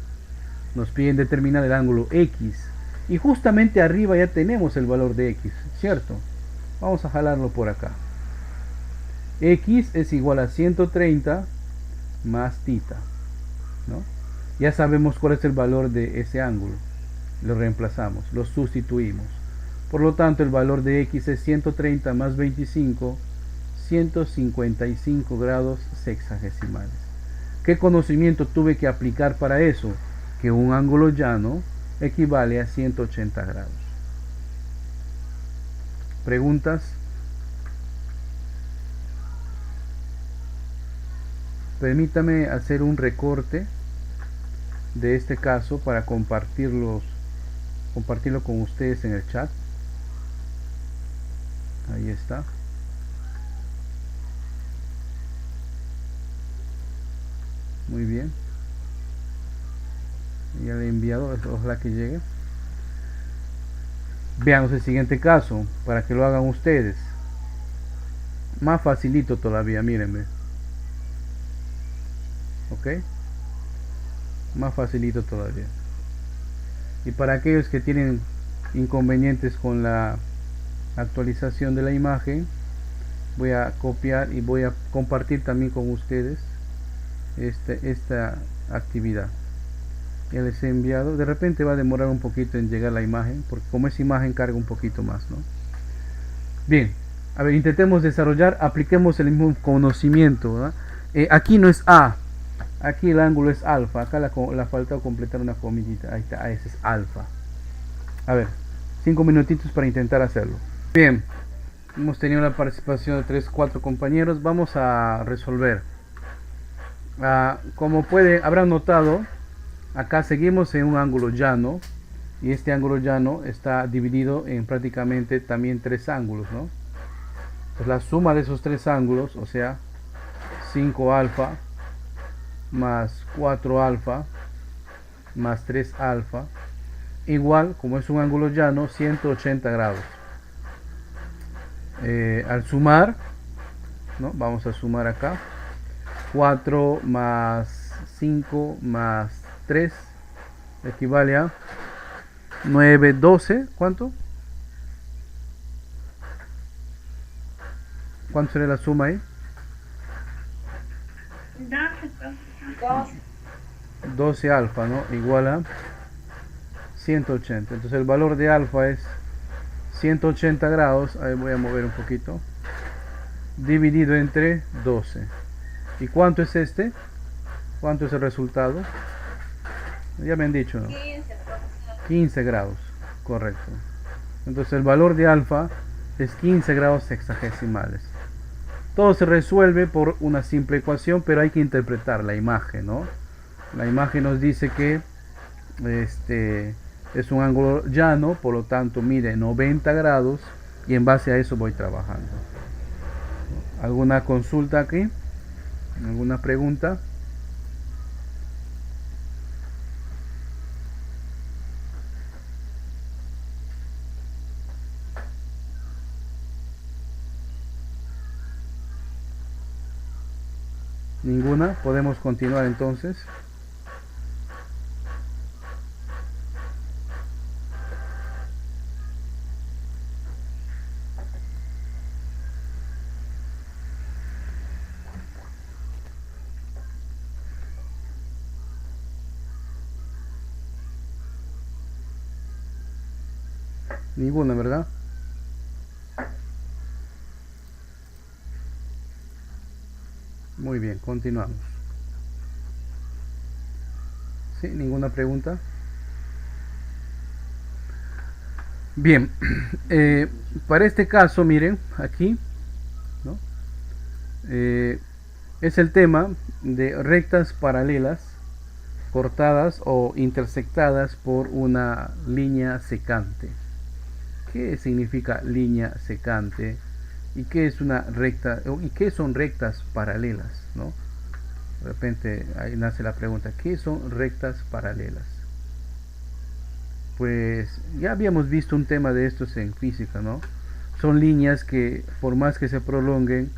nos piden determinar el ángulo x. Y justamente arriba ya tenemos el valor de x, ¿cierto? Vamos a jalarlo por acá. X es igual a 130 más tita, ¿no? Ya sabemos cuál es el valor de ese ángulo. Lo reemplazamos, lo sustituimos. Por lo tanto, el valor de x es 130 más 25, 155 grados sexagesimales. ¿Qué conocimiento tuve que aplicar para eso? Que un ángulo llano equivale a 180 grados. ¿Preguntas? Permítame hacer un recorte de este caso para compartirlo con ustedes en el chat. Ahí está. Muy bien. Ya le he enviado, ojalá que llegue. Veamos el siguiente caso para que lo hagan ustedes. Más facilito todavía, mírenme. Ok. Más facilito todavía. Y para aquellos que tienen inconvenientes con la actualización de la imagen, voy a copiar y voy a compartir también con ustedes esta actividad. Ya les he enviado. De repente va a demorar un poquito en llegar la imagen, porque como es imagen carga un poquito más, ¿no? Bien, a ver, intentemos desarrollar, apliquemos el mismo conocimiento, ¿verdad? Aquí no es A, aquí el ángulo es alfa, acá la falta completar una comillita, ahí está, ese es alfa. A ver, 5 minutitos para intentar hacerlo. Bien, hemos tenido la participación de 3-4 compañeros, vamos a resolver. Como habrán notado, acá seguimos en un ángulo llano, y este ángulo llano está dividido en prácticamente también 3 ángulos, ¿no? Pues la suma de esos 3 ángulos, o sea, 5 alfa más 4 alfa más 3 alfa, igual, como es un ángulo llano, 180 grados. Al sumar, ¿no? Vamos a sumar acá. 4 más 5 más 3 equivale a 9, 12. ¿Cuánto? ¿Cuánto sería la suma ahí? 12 alfa, ¿no? Igual a 180. Entonces el valor de alfa es 180 grados. Ahí voy a mover un poquito. Dividido entre 12. ¿Y cuánto es este? ¿Cuánto es el resultado? Ya me han dicho, ¿no? 15 grados, correcto. Entonces el valor de alfa es 15 grados sexagesimales. Todo se resuelve por una simple ecuación, pero hay que interpretar la imagen, ¿no? La imagen nos dice que es un ángulo llano, por lo tanto mide 90 grados, y en base a eso voy trabajando. ¿Alguna consulta aquí? ¿Alguna pregunta? ¿Ninguna? Podemos continuar entonces. Ninguna, ¿verdad? Muy bien, continuamos. ¿Sí? ¿Ninguna pregunta? Bien, para este caso, miren, aquí, ¿no? Es el tema de rectas paralelas cortadas o intersectadas por una línea secante. ¿Qué significa línea secante? ¿Y qué es una recta? ¿Y qué son rectas paralelas? ¿No? De repente ahí nace la pregunta, ¿qué son rectas paralelas? Pues ya habíamos visto un tema de estos en física, ¿no? Son líneas que por más que se prolonguen,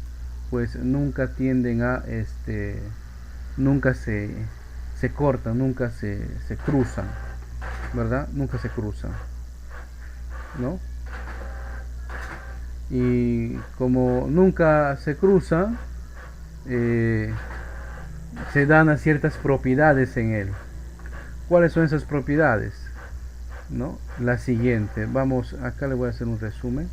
pues nunca tienden a, nunca se cortan, nunca se cruzan, ¿verdad? Nunca se cruzan, ¿no? Y como nunca se cruzan, se dan a ciertas propiedades en él. ¿Cuáles son esas propiedades? ¿No? La siguiente, vamos, acá le voy a hacer un resumen.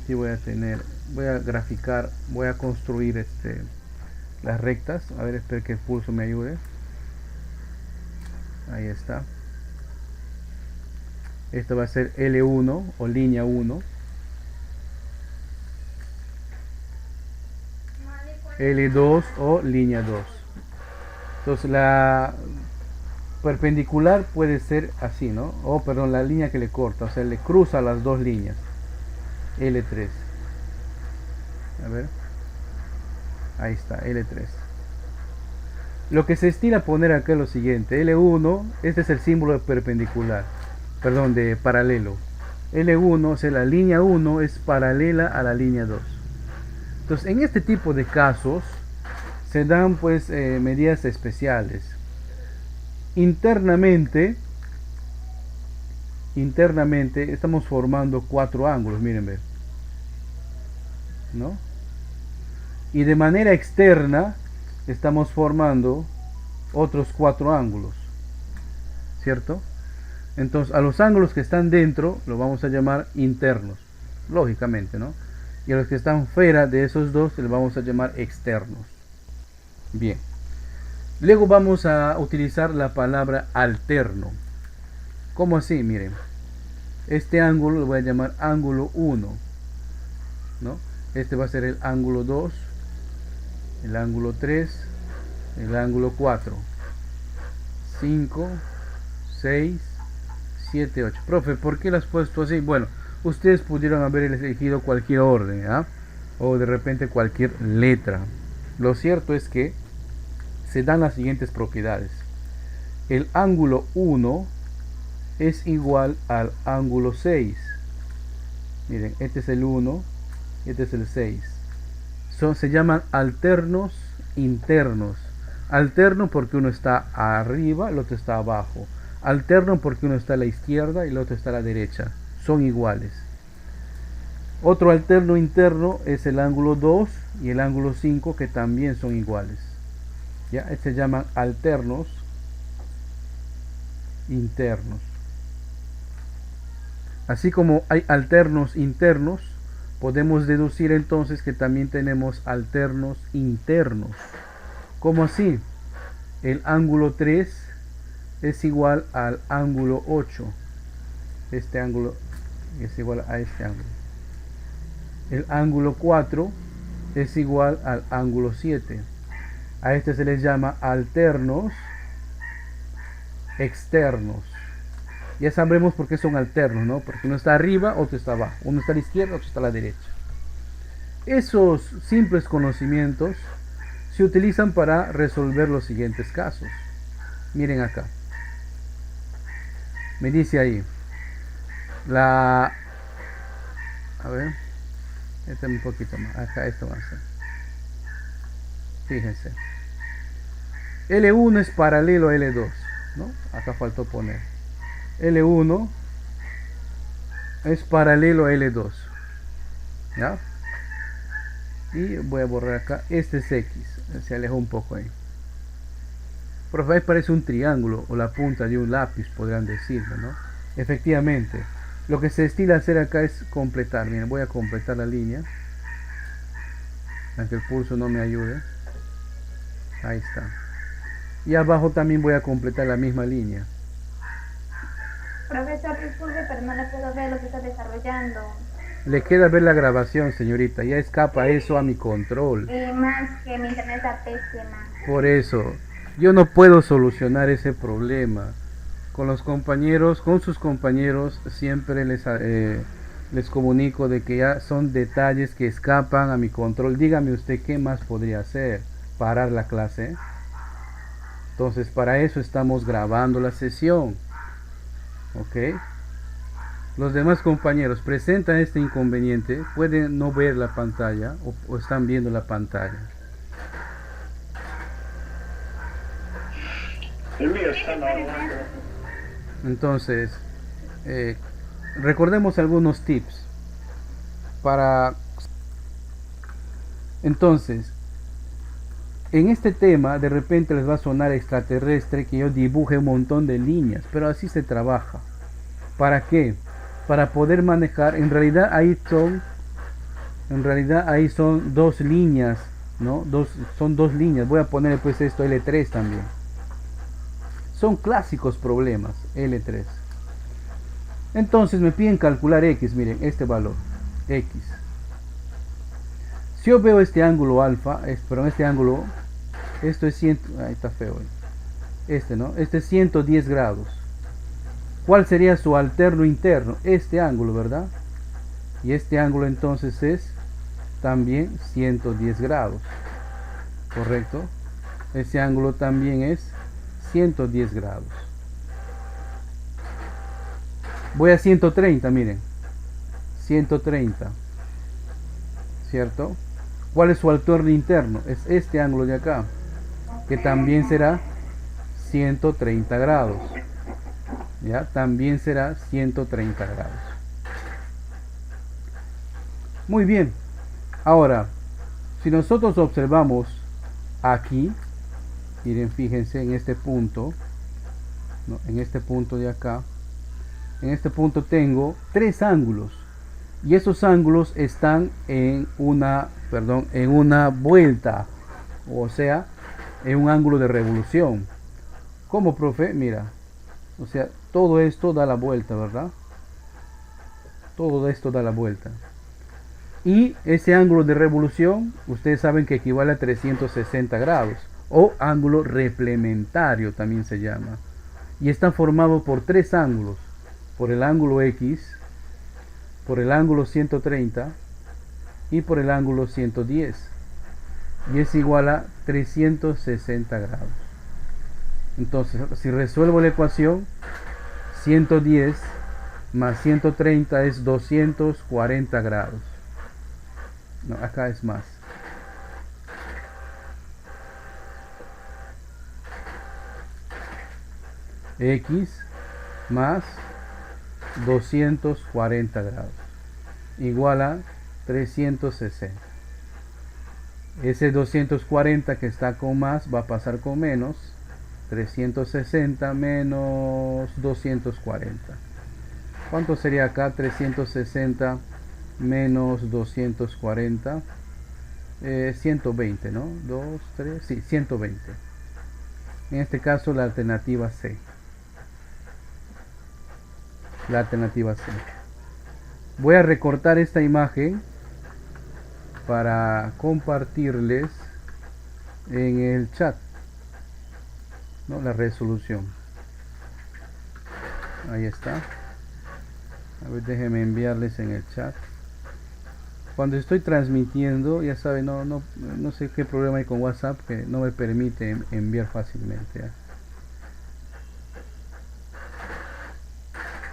Aquí voy a graficar, voy a construir las rectas. A ver, espero que el pulso me ayude. Ahí está. Esto va a ser L1 o línea 1. L2 o línea 2. Entonces la perpendicular puede ser así, ¿no? O perdón, la línea que le corta, o sea, le cruza las dos líneas. L3. A ver. Ahí está, L3. Lo que se estila poner acá es lo siguiente. L1, este es el símbolo de perpendicular. Perdón, de paralelo. L1, o sea, la línea 1 es paralela a la línea 2. Entonces, en este tipo de casos se dan pues medidas especiales. Internamente estamos formando 4 ángulos, miren, ver, ¿no? Y de manera externa estamos formando otros 4 ángulos, ¿cierto? Entonces a los ángulos que están dentro los vamos a llamar internos, lógicamente, ¿no? Y a los que están fuera de esos dos los vamos a llamar externos. Bien. Luego vamos a utilizar la palabra alterno. ¿Cómo así? Miren. Este ángulo lo voy a llamar ángulo 1, ¿no? Este va a ser el ángulo 2, el ángulo 3, el ángulo 4, 5, 6, 7, 8. Profe, ¿por qué lo has puesto así? Bueno, ustedes pudieron haber elegido cualquier orden, ¿eh? O de repente cualquier letra. Lo cierto es que se dan las siguientes propiedades. El ángulo 1 es igual al ángulo 6. Miren, este es el 1, este es el 6. Se llaman alternos internos. Alterno porque uno está arriba, el otro está abajo. Alterno porque uno está a la izquierda y el otro está a la derecha. Son iguales. Otro alterno interno es el ángulo 2 y el ángulo 5, que también son iguales. ¿Ya? Se llaman alternos internos. Así como hay alternos internos, podemos deducir entonces que también tenemos alternos internos. ¿Cómo así? El ángulo 3 es igual al ángulo 8. Este ángulo es igual a este ángulo. El ángulo 4 es igual al ángulo 7. A este se les llama alternos externos. Ya sabremos por qué son alternos, ¿no? Porque uno está arriba, otro está abajo. Uno está a la izquierda, otro está a la derecha. Esos simples conocimientos se utilizan para resolver los siguientes casos. Miren acá. Me dice ahí. A ver. Este un poquito más. Acá esto va a ser. Fíjense. L1 es paralelo a L2, ¿no? Acá faltó poner. L1 es paralelo a L2. ¿Ya? Y voy a borrar acá. Este es X. Se alejó un poco ahí. Profe, ahí parece un triángulo o la punta de un lápiz, podrían decirlo, ¿no? Efectivamente. Lo que se estila hacer acá es completar. Miren, voy a completar la línea. Aunque el pulso no me ayude. Ahí está. Y abajo también voy a completar la misma línea. Profesor, disculpe, pero no le puedo ver lo que está desarrollando. Le queda ver la grabación, señorita. Ya escapa eso a mi control. Y más que mi internet está pésima. Por eso, yo no puedo solucionar ese problema. Con los compañeros, con sus compañeros, siempre les comunico de que ya son detalles que escapan a mi control. Dígame usted qué más podría hacer. Parar la clase. Entonces, para eso estamos grabando la sesión. ¿Ok? Los demás compañeros presentan este inconveniente. Pueden no ver la pantalla o están viendo la pantalla. El mío está normal. Entonces, recordemos algunos tips para... Entonces, en este tema de repente les va a sonar extraterrestre que yo dibuje un montón de líneas, pero así se trabaja. ¿Para qué? Para poder manejar, en realidad ahí son dos líneas ¿no? Son dos líneas. Voy a poner pues esto L3 también. Son clásicos problemas, L3. Entonces me piden calcular X, miren, este valor, X. Si yo veo este ángulo alfa, este ángulo, esto es 100, ahí está feo, ¿no? Este es 110 grados. ¿Cuál sería su alterno interno? Este ángulo, ¿verdad? Y este ángulo entonces es también 110 grados, ¿correcto? Ese ángulo también es 110 grados. Voy a 130, miren. 130. ¿Cierto? ¿Cuál es su alterno interno? Es este ángulo de acá, que también será 130 grados. ¿Ya? También será 130 grados. Muy bien. Ahora, si nosotros observamos aquí, miren, fíjense en este punto, ¿no? En este punto de acá, en este punto tengo tres ángulos y esos ángulos están en una vuelta, o sea, en un ángulo de revolución. ¿Cómo, profe? Mira, o sea, todo esto da la vuelta, ¿verdad? Todo esto da la vuelta. Y ese ángulo de revolución, ustedes saben que equivale a 360 grados, o ángulo replementario también se llama. Y está formado por tres ángulos, por el ángulo X, por el ángulo 130 y por el ángulo 110. Y es igual a 360 grados. Entonces, si resuelvo la ecuación, 110 más 130 es 240 grados. No, acá es más. X más 240 grados igual a 360. Ese 240 que está con más va a pasar con menos. 360 menos 240. ¿Cuánto sería acá? 360 menos 240. 120, ¿no? 2, 3, sí, 120. En este caso la alternativa C. La alternativa C. Voy a recortar esta imagen para compartirles en el chat, ¿no? La resolución. Ahí está. A ver, déjenme enviarles en el chat. Cuando estoy transmitiendo, ya saben, no sé qué problema hay con WhatsApp que no me permite enviar fácilmente, ¿eh?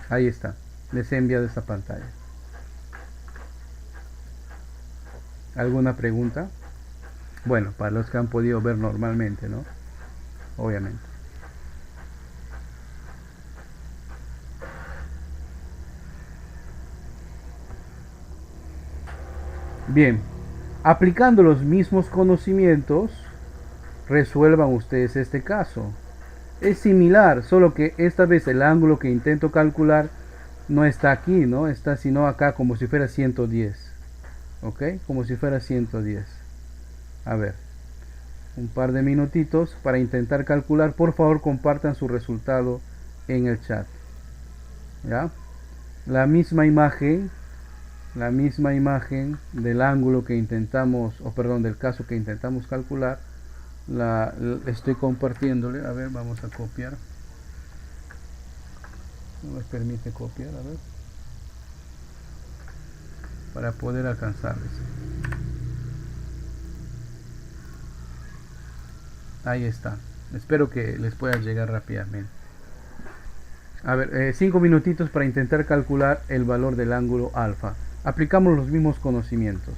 Ahí está, les he enviado esta pantalla. ¿Alguna pregunta? Bueno, para los que han podido ver normalmente, ¿no? Obviamente. Bien, aplicando los mismos conocimientos, resuelvan ustedes este caso. Es similar, solo que esta vez el ángulo que intento calcular no está aquí, ¿no? Está sino acá como si fuera 110. ¿Ok? Como si fuera 110. A ver, un par de minutitos para intentar calcular. Por favor, compartan su resultado en el chat. ¿Ya? La misma imagen del ángulo que intentamos, del caso que intentamos calcular, la estoy compartiéndole. A ver, vamos a copiar. No me permite copiar, a ver, para poder alcanzarles. Ahí está. Espero que les pueda llegar rápidamente. A ver, 5 minutitos para intentar calcular el valor del ángulo alfa. Aplicamos los mismos conocimientos.